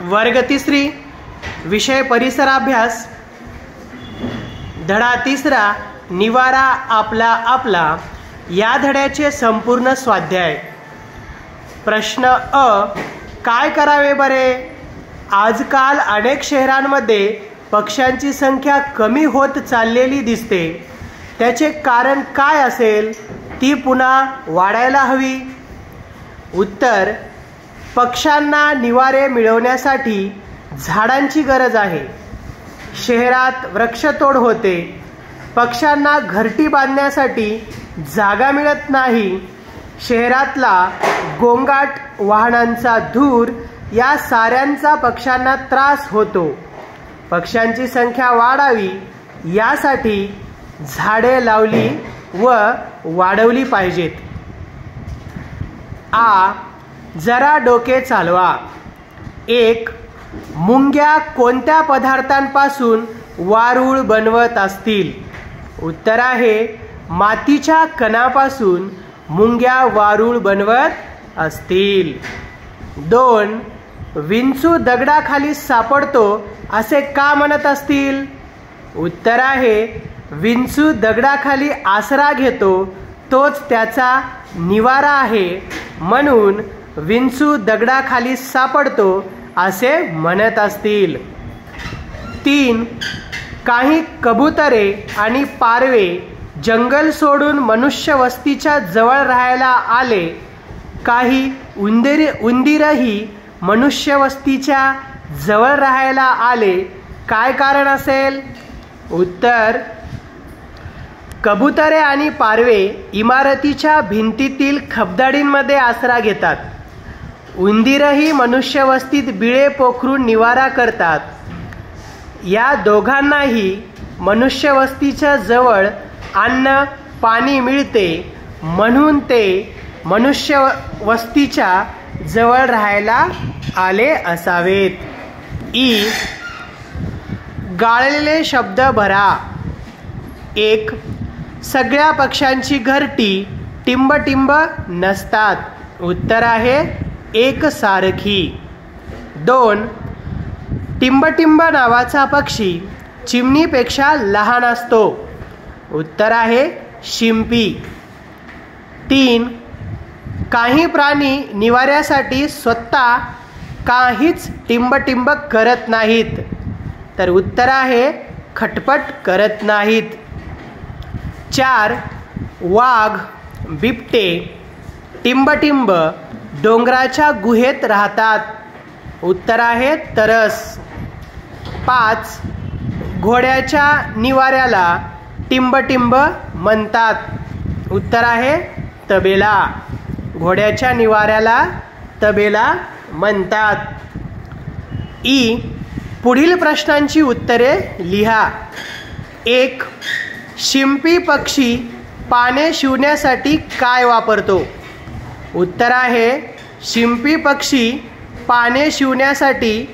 वर्ग तिसरी विषय परिसराभ्यास धडा तिसरा निवारा आपला आपला या धड्याचे संपूर्ण स्वाध्याय। प्रश्न अ, काय करावे बरे? आजकाल अनेक शहरांमध्ये पक्ष्यांची संख्या कमी होत चाललेली दिसते। त्याचे कारण काय असेल? ती पुन्हा वाढायला हवी? उत्तर, पक्ष्यांना निवारे मिळवण्यासाठी झाडांची गरज आहे। शहरात वृक्षतोड होते, पक्ष्यांना घरटी बांधण्यासाठी जागा मिळत नाही। शहरातला गोंगाट, वाहनांचा धूर या साऱ्यांचा पक्ष्यांना त्रास होतो। पक्ष्यांची संख्या वाढावी यासाठी झाडे लावली व वाढवली पाहिजेत। आ, जरा डोके चालवा। 1. मुंग्या कोणत्या पदार्थांपासून वारूळ बनवत असतील? उत्तर आहे मातीच्या कणापासून मुंग्या वारूळ बनवत असतील। 2. विंचू दगडाखाली सापडतो असे का म्हणत असतील? उत्तर आहे विंचू दगडाखाली आसरा घेतो, तोच त्याचा निवारा आहे, म्हणून विंचू दगडाखाली सापडतो असे म्हणत असतील। 3. काही कबुतरे आणि पारवे जंगल सोडून मनुष्य वस्तीच्या जवळ राहायला आले। काही उंदीरही मनुष्य वस्तीच्या जवळ राहायला आले, काय कारण असेल? उत्तर, कबुतरे आणि पारवे इमारतीच्या भिंतीतील खबदाडींमध्ये आसरा घेतात। उंदीरही मनुष्य वस्तीत बिळे पोखरून निवारा करतात। या दोघांनाही मनुष्य वस्तीच्या जवळ अन्न पाणी मिळते, म्हणून ते मनुष्य वस्तीच्या जवळ राहायला आले असावेत। ई, गाळलेले शब्द भरा। 1. सगळ्या पक्ष्यांची घरटी टिंबटिंब नसतात। उत्तर आहे एकसारखी। 2. टिंबटिंब नावाचा पक्षी चिमणीपेक्षा लहान असतो। उत्तर आहे शिंपी। 3. काही प्राणी निवाऱ्यासाठी स्वतः काहीच टिंबटिंब करत नाहीत, तर उत्तर आहे खटपट करत नाहीत। 4. वाघ, बिबटे टिंबटिंब डोंगराच्या गुहेत राहतात। उत्तर आहे तरस। 5. घोड्याच्या निवाऱ्याला टिंबटिंब म्हणतात। उत्तर आहे तबेला। घोड्याच्या निवाऱ्याला तबेला म्हणतात। ई, पुढील प्रश्नांची उत्तरे लिहा। 1. शिंपी पक्षी पाने शिवण्यासाठी काय वापरतो? उत्तर आहे शिंपी पक्षी पाने शिवण्यासाठी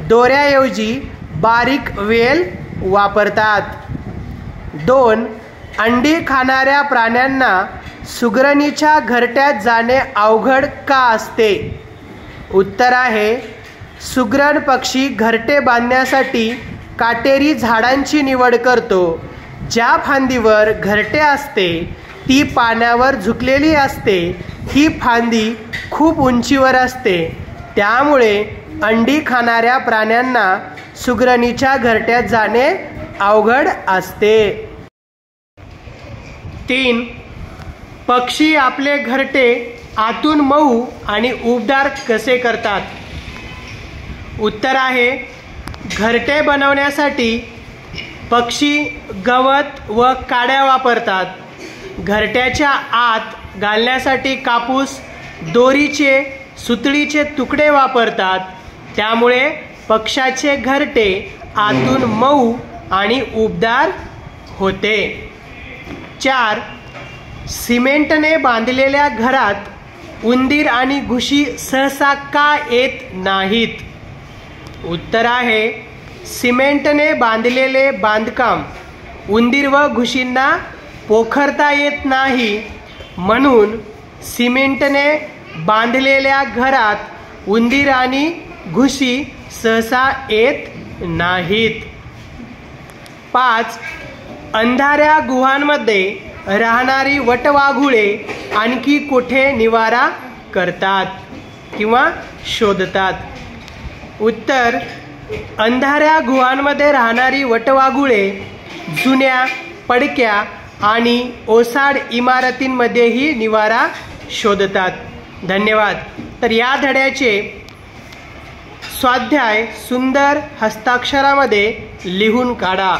दोऱ्याऐवजी बारीक वेल वापरतात। 2. अंडी खाणाऱ्या प्राण्यांना सुगरणीच्या घरट्यात जाणे अवघड का असते? उत्तर आहे सुगरण पक्षी घरटे बांधण्यासाठी काटेरी झाडांची निवड करतो। ज्या फांदीवर घरटे असते ती पाण्यावर झुकलेली असते। ही फांदी खूप उंचीवर असते, त्यामुळे अंडी खाणाऱ्या प्राण्यांना सुगरणीच्या घरट्यात जाणे अवघड असते। 3. पक्षी आपले घरटे आतून मऊ आणि उबदार कसे करतात? उत्तर आहे घरटे बनवण्यासाठी पक्षी गवत व काड्या वापरतात। घरट्याच्या आत घालण्यासाठी कापूस, दोरीचे, सुतळीचे तुकडे वापरतात, त्यामुळे पक्ष्याचे घरटे आतून मऊ आणि उबदार होते। 4. सिमेंटने बांधलेल्या घरात उंदीर आणि घुशी सहसा का येत नाहीत? उत्तर आहे सिमेंटने बांधलेले बांधकाम उंदीर व घुशींना पोखरता येत नाही, म्हणून सिमेंटने बांधलेल्या घरात उंदीर आणि घुशी सहसा येत नाहीत. 5. अंधाऱ्या गुहांमध्ये राहणारी वटवाघुळे आणखी कुठे निवारा करतात किंवा शोधतात? उत्तर: अंधाऱ्या गुहांमध्ये राहणारी वटवाघुळे जुन्या, पडक्या आणि ओसाड इमारतींमध्येही निवारा शोधतात. धन्यवाद. तर या धड्याचे स्वाध्याय सुंदर हस्ताक्षरामध्ये लिहून काढा.